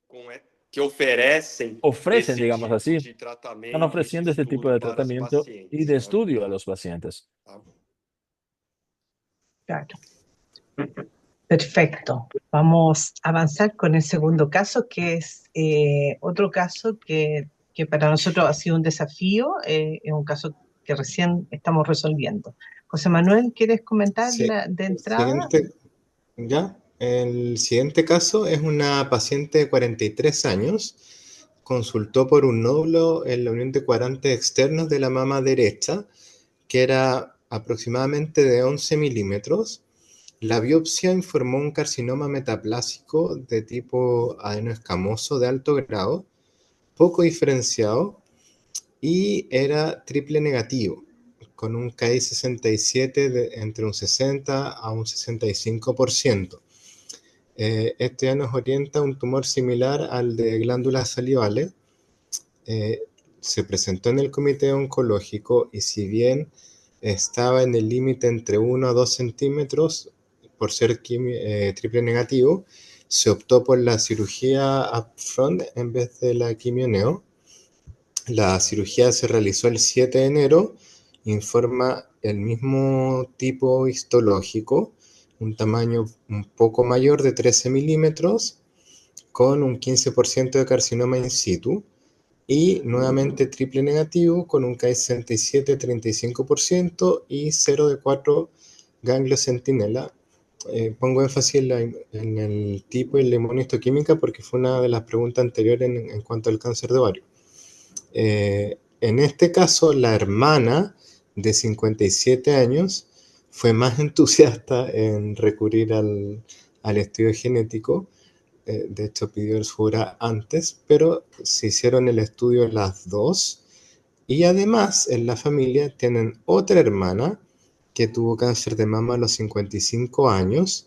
com essa, que oferecem ofrecen, esse digamos tipo así, de están tratamento e de ofreciendo este tipo estudo de para os tratamiento y pacientes, de né? estudio a los pacientes. Tá? Claro. Perfecto. Vamos a avanzar con el segundo caso, que es otro caso que para nosotros ha sido un desafío, es un caso que recién estamos resolviendo. José Manuel, ¿quieres comentar Sí. de entrada? El siguiente caso es una paciente de 43 años. Consultó por un nódulo en la unión de cuadrantes externos de la mama derecha, que era aproximadamente de 11 milímetros. La biopsia informó un carcinoma metaplásico de tipo adenoescamoso de alto grado, poco diferenciado, y era triple negativo, con un KI67 entre un 60 a un 65%. Esto ya nos orienta a un tumor similar al de glándulas salivales. se presentó en el comité oncológico y si bien estaba en el límite entre 1 a 2 centímetros por ser triple negativo, se optó por la cirugía upfront en vez de la quimio-neo. La cirugía se realizó el 7 de enero, informa el mismo tipo histológico, un tamaño un poco mayor de 13 milímetros, con un 15% de carcinoma in situ, y nuevamente triple negativo con un Ki-67 35% y 0 de 4 ganglios centinela. Pongo énfasis en el tipo y la inmunohistoquímica porque fue una de las preguntas anteriores en cuanto al cáncer de ovario. En este caso, la hermana de 57 años fue más entusiasta en recurrir al estudio genético. De hecho, pidió el SURA antes, pero se hicieron el estudio las dos. Y además, en la familia tienen otra hermana que tuvo cáncer de mama a los 55 años,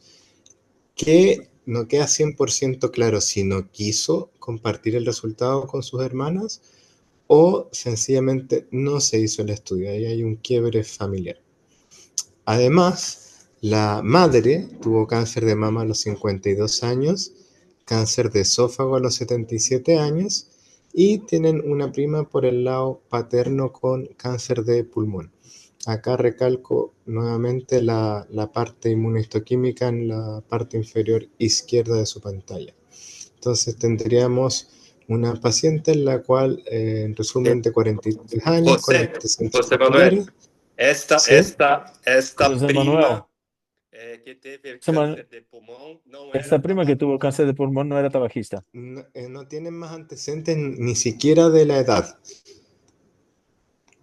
que no queda 100% claro si no quiso compartir el resultado con sus hermanas o sencillamente no se hizo el estudio. Ahí hay un quiebre familiar. Además, la madre tuvo cáncer de mama a los 52 años, cáncer de esófago a los 77 años y tienen una prima por el lado paterno con cáncer de pulmón. Acá recalco nuevamente la parte inmunohistoquímica en la parte inferior izquierda de su pantalla. Entonces tendríamos una paciente en la cual, en resumen, de 43 años, con antecedentes José Manuel, esta José Manuel, prima que teve cáncer de pulmón no esta era prima que tuvo cáncer de pulmón no era tabajista. no tienen más antecedentes ni siquiera de la edad.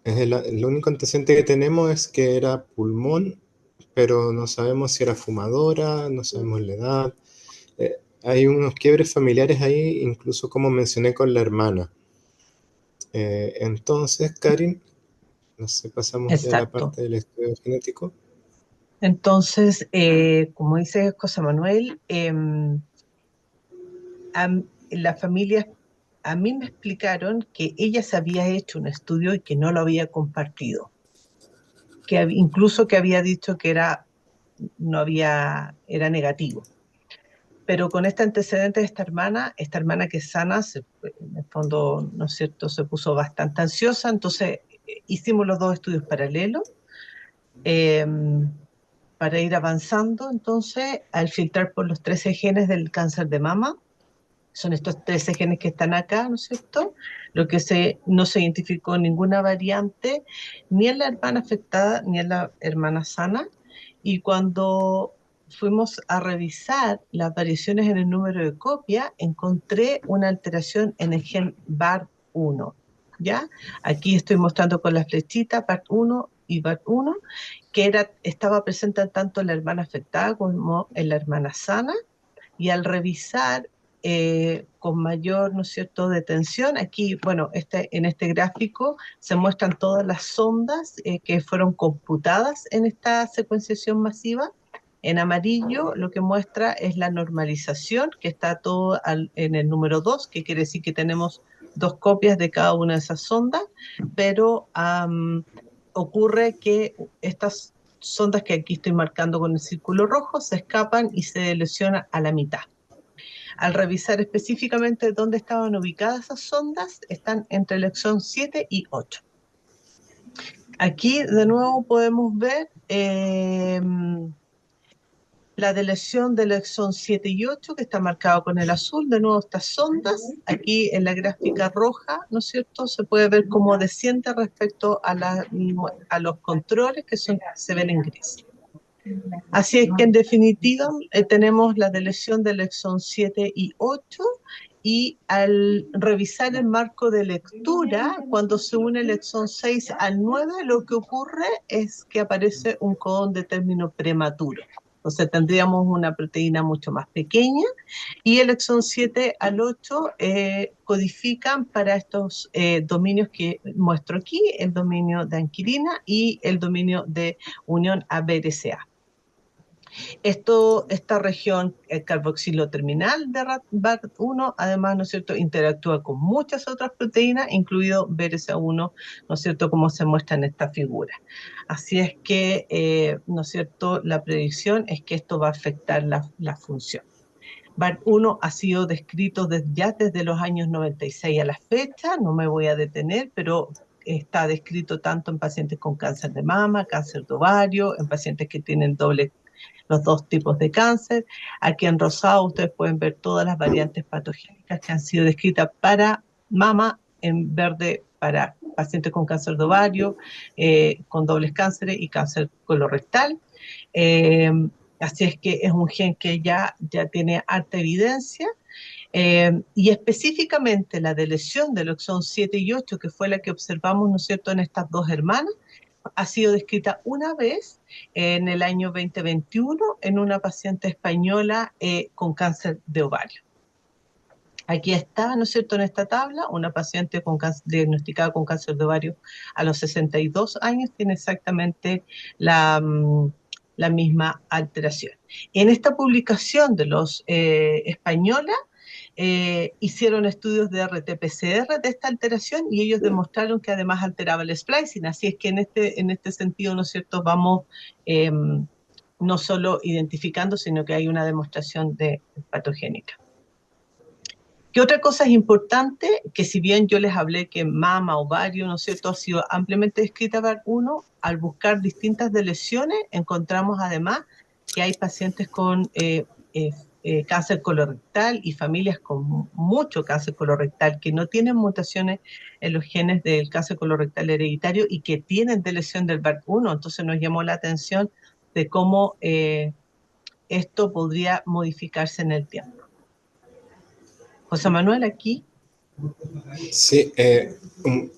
El único antecedente que tenemos es que era pulmón, pero no sabemos si era fumadora, no sabemos la edad. Hay unos quiebres familiares ahí, incluso como mencioné con la hermana. Entonces, Karin, no sé, pasamos ya a la Exacto. parte del estudio genético. Entonces, como dice José Manuel, la familia, a mí me explicaron que ella se había hecho un estudio y que no lo había compartido, que incluso que había dicho que era negativo. Pero con este antecedente de esta hermana que es sana, en el fondo, ¿no es cierto?, se puso bastante ansiosa, entonces hicimos los dos estudios paralelos para ir avanzando. Entonces, al filtrar por los 13 genes del cáncer de mama, son estos 13 genes que están acá, ¿no es cierto?, lo que no se identificó ninguna variante ni en la hermana afectada ni en la hermana sana, y cuando fuimos a revisar las variaciones en el número de copia, encontré una alteración en el gen BART1, ¿ya? Aquí estoy mostrando con la flechita BART1 y BART1, que estaba presente tanto en la hermana afectada como en la hermana sana, y al revisar con mayor, ¿no es cierto?, detención, aquí, bueno, en este gráfico se muestran todas las sondas que fueron computadas en esta secuenciación masiva. En amarillo lo que muestra es la normalización, que está todo en el número 2, que quiere decir que tenemos 2 copias de cada una de esas sondas, pero ocurre que estas sondas que aquí estoy marcando con el círculo rojo se escapan y se lesionan a la mitad. Al revisar específicamente dónde estaban ubicadas esas sondas, están entre el exón 7 y 8. Aquí de nuevo podemos ver la deleción del exón 7 y 8, que está marcado con el azul. De nuevo estas sondas, aquí en la gráfica roja, ¿no es cierto?, se puede ver cómo desciende respecto a los controles que se ven en gris. Así es que en definitiva tenemos la deleción del exón 7 y 8, y al revisar el marco de lectura, cuando se une el exón 6 al 9, lo que ocurre es que aparece un codón de término prematuro. Entonces tendríamos una proteína mucho más pequeña, y el exón 7 al 8 codifican para estos dominios que muestro aquí, el dominio de anquilina y el dominio de unión a BRCA. Esta región, el carboxilo terminal de BART1, además, ¿no es cierto?, interactúa con muchas otras proteínas, incluido BRCA1, ¿no es cierto?, como se muestra en esta figura. Así es que, ¿no es cierto?, la predicción es que esto va a afectar la función. BART1 ha sido descrito ya desde los años 96 a la fecha, no me voy a detener, pero está descrito tanto en pacientes con cáncer de mama, cáncer de ovario, en pacientes que tienen los dos tipos de cáncer. Aquí en rosado ustedes pueden ver todas las variantes patogénicas que han sido descritas para mama, en verde para pacientes con cáncer de ovario, con dobles cánceres y cáncer colorectal. Así es que es un gen que ya tiene alta evidencia. Y específicamente la deleción del exón 7 y 8, que fue la que observamos, ¿no es cierto?, en estas dos hermanas, ha sido descrita una vez en el año 2021 en una paciente española con cáncer de ovario. Aquí está, ¿no es cierto?, en esta tabla, una paciente diagnosticada con cáncer de ovario a los 62 años tiene exactamente la misma alteración. En esta publicación de los española, hicieron estudios de RT-PCR de esta alteración y ellos demostraron que además alteraba el splicing. Así es que en este sentido, ¿no es cierto?, vamos no solo identificando, sino que hay una demostración de patogénica. ¿Qué otra cosa es importante? Que si bien yo les hablé que mama, ovario, ¿no es cierto?, ha sido ampliamente descrita BART1, al buscar distintas lesiones encontramos además que hay pacientes con cáncer colorectal y familias con mucho cáncer colorectal que no tienen mutaciones en los genes del cáncer colorectal hereditario y que tienen lesión del BART1. Entonces nos llamó la atención de cómo esto podría modificarse en el tiempo. José Manuel, aquí. Sí,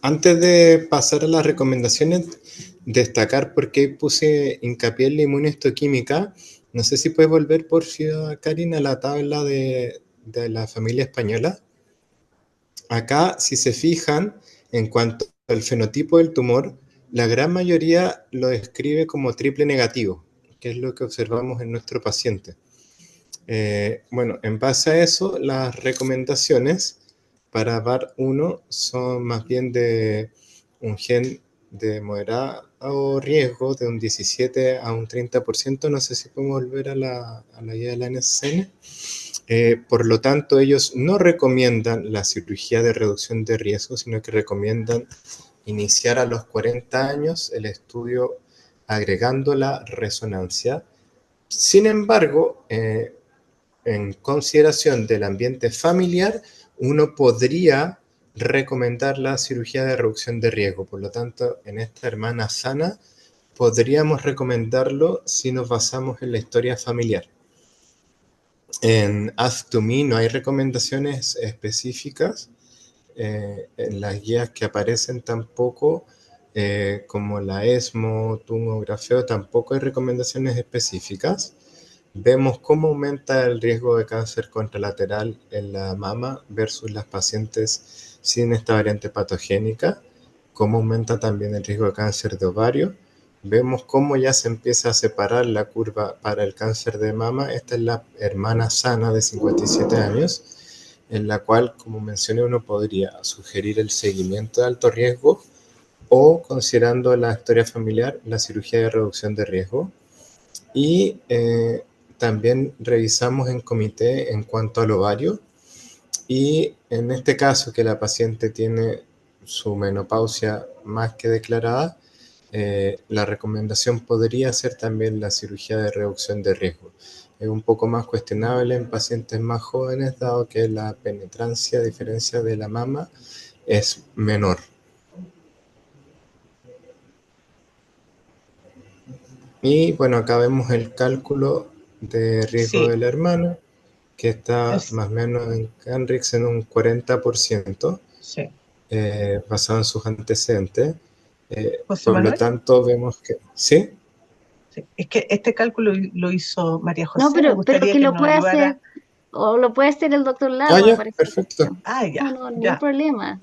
antes de pasar a las recomendaciones, destacar por qué puse hincapié en la inmunohistoquímica. No sé si puedes volver, por favor, Karin, a la tabla de la familia española. Acá, si se fijan, en cuanto al fenotipo del tumor, la gran mayoría lo describe como triple negativo, que es lo que observamos en nuestro paciente. Bueno, en base a eso, las recomendaciones para BART1 son más bien de un gen de moderado riesgo, de un 17 a un 30%. No sé si podemos volver a la guía de la NCCN. Por lo tanto, ellos no recomiendan la cirugía de reducción de riesgo, sino que recomiendan iniciar a los 40 años el estudio agregando la resonancia. Sin embargo, en consideración del ambiente familiar, uno podría recomendar la cirugía de reducción de riesgo. Por lo tanto, en esta hermana sana, podríamos recomendarlo si nos basamos en la historia familiar. En Ask2Me no hay recomendaciones específicas. En las guías que aparecen tampoco, como la ESMO, tomografía, tampoco hay recomendaciones específicas. Vemos cómo aumenta el riesgo de cáncer contralateral en la mama versus las pacientes sin esta variante patogénica, cómo aumenta también el riesgo de cáncer de ovario. Vemos cómo ya se empieza a separar la curva para el cáncer de mama. Esta es la hermana sana de 57 años, en la cual, como mencioné, uno podría sugerir el seguimiento de alto riesgo o, considerando la historia familiar, la cirugía de reducción de riesgo. Y también revisamos en comité en cuanto al ovario, y en este caso que la paciente tiene su menopausia más que declarada, la recomendación podría ser también la cirugía de reducción de riesgo. Es un poco más cuestionable en pacientes más jóvenes, dado que la penetrancia, a diferencia de la mama, es menor. Y bueno, acá vemos el cálculo de riesgo del hermano, que está más o menos en Canrix en un 40%, basado en sus antecedentes. Por lo tanto, vemos que... ¿Sí? Es que este cálculo lo hizo María José. No, pero que lo puede hacer, o lo puede hacer el doctor Lago. Ya, perfecto. No, ningún problema.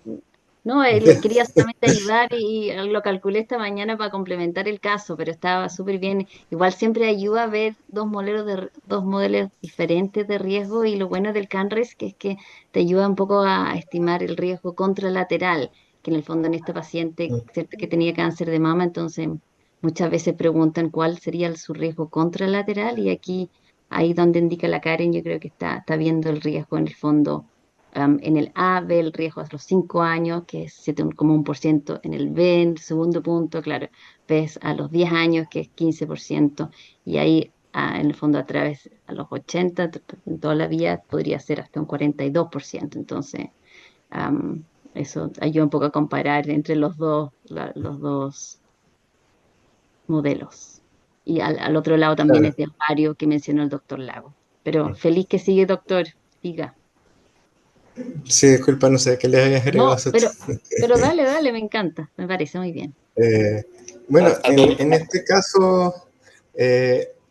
No, le quería solamente ayudar y lo calculé esta mañana para complementar el caso, pero estaba súper bien. Igual siempre ayuda a ver dos modelos diferentes de riesgo y lo bueno del CANRES que es que te ayuda un poco a estimar el riesgo contralateral, que en el fondo en esta paciente, ¿cierto? Que tenía cáncer de mama, entonces muchas veces preguntan cuál sería su riesgo contralateral y aquí, ahí donde indica la Karen, yo creo que está viendo el riesgo en el fondo. En el A ve el riesgo a los 5 años, que es 7,1%. En el B, en el segundo punto, claro, ves a los 10 años, que es 15%. Y ahí, en el fondo, a través a los 80, en toda la vida, podría ser hasta un 42%. Entonces, am, eso ayuda un poco a comparar entre los dos modelos. Y al otro lado también Claro. es de ovario que mencionó el doctor Lago. Pero feliz que sigue, doctor. Diga. Sí, disculpa, no sé qué les había agregado a No, eso. pero dale, me encanta, me parece muy bien. Bueno, Adoro. en este caso,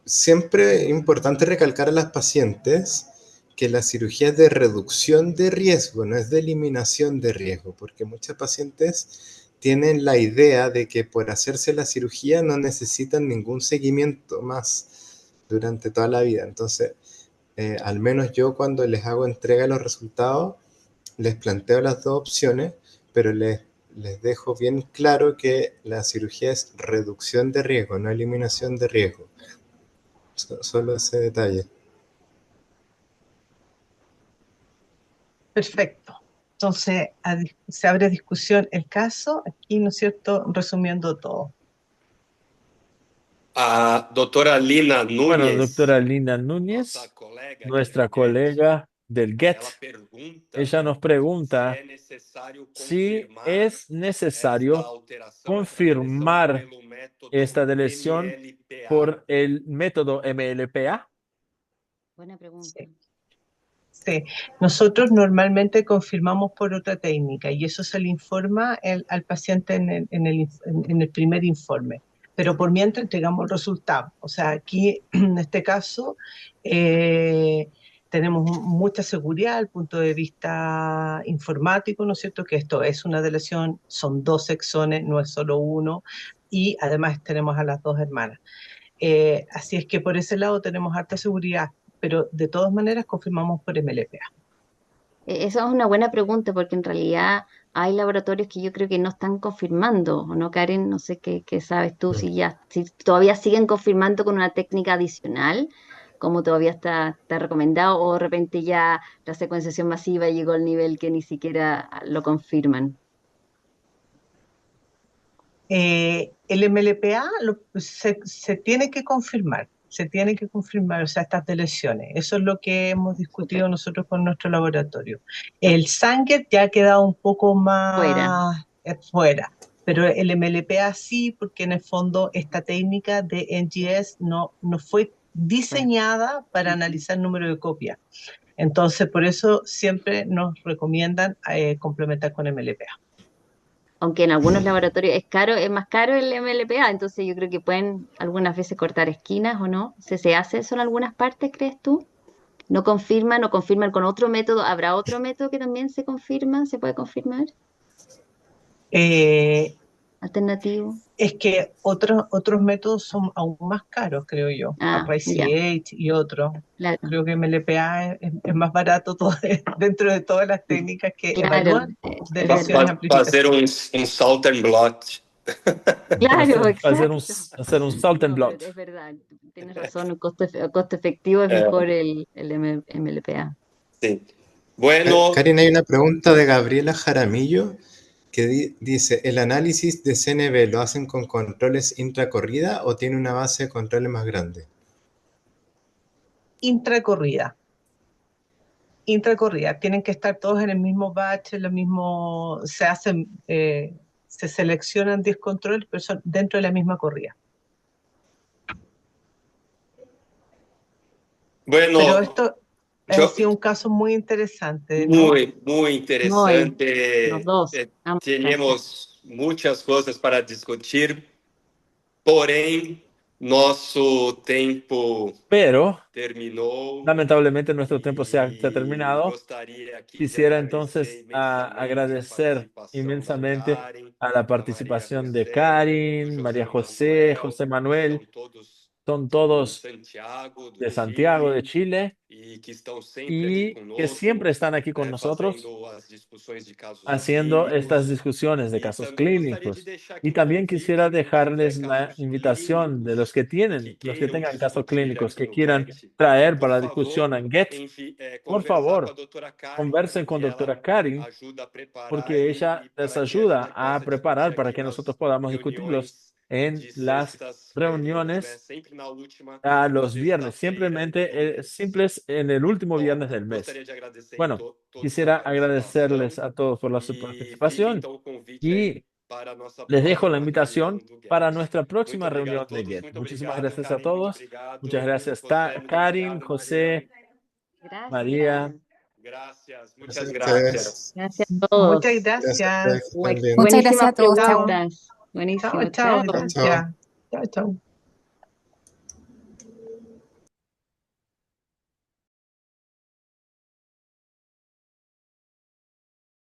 siempre es importante recalcar a las pacientes que la cirugía es de reducción de riesgo, no es de eliminación de riesgo, porque muchas pacientes tienen la idea de que por hacerse la cirugía no necesitan ningún seguimiento más durante toda la vida. Entonces, al menos yo cuando les hago entrega de los resultados, les planteo las dos opciones, pero les dejo bien claro que la cirugía es reducción de riesgo, no eliminación de riesgo. Solo ese detalle. Perfecto. Entonces, se abre discusión el caso, aquí, ¿no es cierto? Resumiendo todo. Doctora Lina Bueno, Núñez, doctora Lina Núñez, nuestra colega del GET, ella nos pregunta si es necesario confirmar esta deleción por el método MLPA. Buena pregunta. Sí. Sí, nosotros normalmente confirmamos por otra técnica y eso se le informa al paciente en el primer informe, pero por mientras entregamos el resultado. O sea, aquí en este caso tenemos mucha seguridad desde el punto de vista informático, ¿no es cierto? Que esto es una deleción, son 2 exones, no es solo uno, y además tenemos a las 2 hermanas. Así es que por ese lado tenemos harta seguridad, pero de todas maneras confirmamos por MLPA. Esa es una buena pregunta porque en realidad hay laboratorios que yo creo que no están confirmando, ¿o no, Karen? No sé qué sabes tú, si todavía siguen confirmando con una técnica adicional, como todavía está recomendado, o de repente ya la secuenciación masiva llegó al nivel que ni siquiera lo confirman. El MLPA se tiene que confirmar, o sea, estas deleciones. Eso es lo que hemos discutido nosotros con nuestro laboratorio. El Sanger ya ha quedado un poco Fuera. más fuera, pero el MLPA sí, porque en el fondo esta técnica de NGS no fue diseñada para analizar el número de copias. Entonces, por eso siempre nos recomiendan complementar con MLPA. Aunque en algunos laboratorios es caro, es más caro el MLPA, entonces yo creo que pueden algunas veces cortar esquinas o no. ¿Se hace eso en algunas partes, crees tú? ¿No confirman o confirman con otro método? ¿Habrá otro método que también se confirma? ¿Se puede confirmar? Eh, Alternativo. Es que otros métodos son aún más caros, creo yo. Ah, ya, RayCH y otros. claro. Creo que MLPA es más barato dentro de todas las técnicas que Claro, evalúan es deleciones verdad. de fazer amplificación. um salt and blot. Claro, Hacer exacto. hacer un salt and No, pero blot. es verdad. Tienes razón, un costo efectivo es mejor el MLPA. Sim. Bueno, Karen, hay una pregunta de Gabriela Jaramillo que dice, ¿el análisis de CNV lo hacen con controles intracorrida o tiene una base de controles más grande? Intracorrida. Tienen que estar todos en el mismo batch, en lo mismo, se seleccionan 10 controles, pero son dentro de la misma corrida. Pero bueno, esto ha yo, sido un caso muy interesante, ¿no? muy, muy Muy, los interesante. dos, ambos casos. Temos muitas coisas para discutir, porém, Nosso tempo Pero terminou lamentablemente nuestro tiempo se ha terminado. gostaria aqui de Quisiera entonces agradecer imensamente a agradecer participação da inmensamente Karen, a la da Maria participación de José, Karin, do María José José, Manuel, José Manuel, são son todos de todos Santiago, do de Santiago de Chile, Chile e que estão sempre aqui y que siempre conosco, están aquí con nosotros fazendo as discussões de casos haciendo estas clínicos. discusiones de E casos também gostaria de clínicos. deixar aqui Y o también quisiera convite de quem tiver dejarles la casos invitación de los clínicos que que tienen, los que queiram tengan casos discutir clínicos aqui que no quieran GET, traer por para la favor, discusión en GET. Por conversar com a favor, doutora Karen, conversen con que ela doctora Karin, ajuda a preparar porque ella e les para que a gente ayuda a possa discutir preparar para aqui que nas nosotros podamos discutirlos reuniões en de las sextas-feiras, né? reuniones Sempre na última a los viernes, sexta-feira do simplemente mês. simples en el último Bom, viernes del mes. gostaria de agradecer Bueno, todos a quisiera participação agradecerles a todos por la su e fica participación então o convite aí y para a nossa les dejo la próxima reunião invitación do para GET. nuestra Muito próxima obrigado a reunión de todos, GET. muito Muchísimas obrigado, gracias a Karen, muito todos. Muchas obrigado, gracias, José, muito Karin, obrigado, Maria. José, Gracias. María. Gracias, Gracias muchas a gracias. ustedes. Gracias a Muchas todos. Gracias a ustedes gracias. que están bien. Muchas gracias Buenísimas a todos. Chao. preguntas. Chao, Buenísimo. chao, Chao. Chao, chao. gracias. Chao, chao.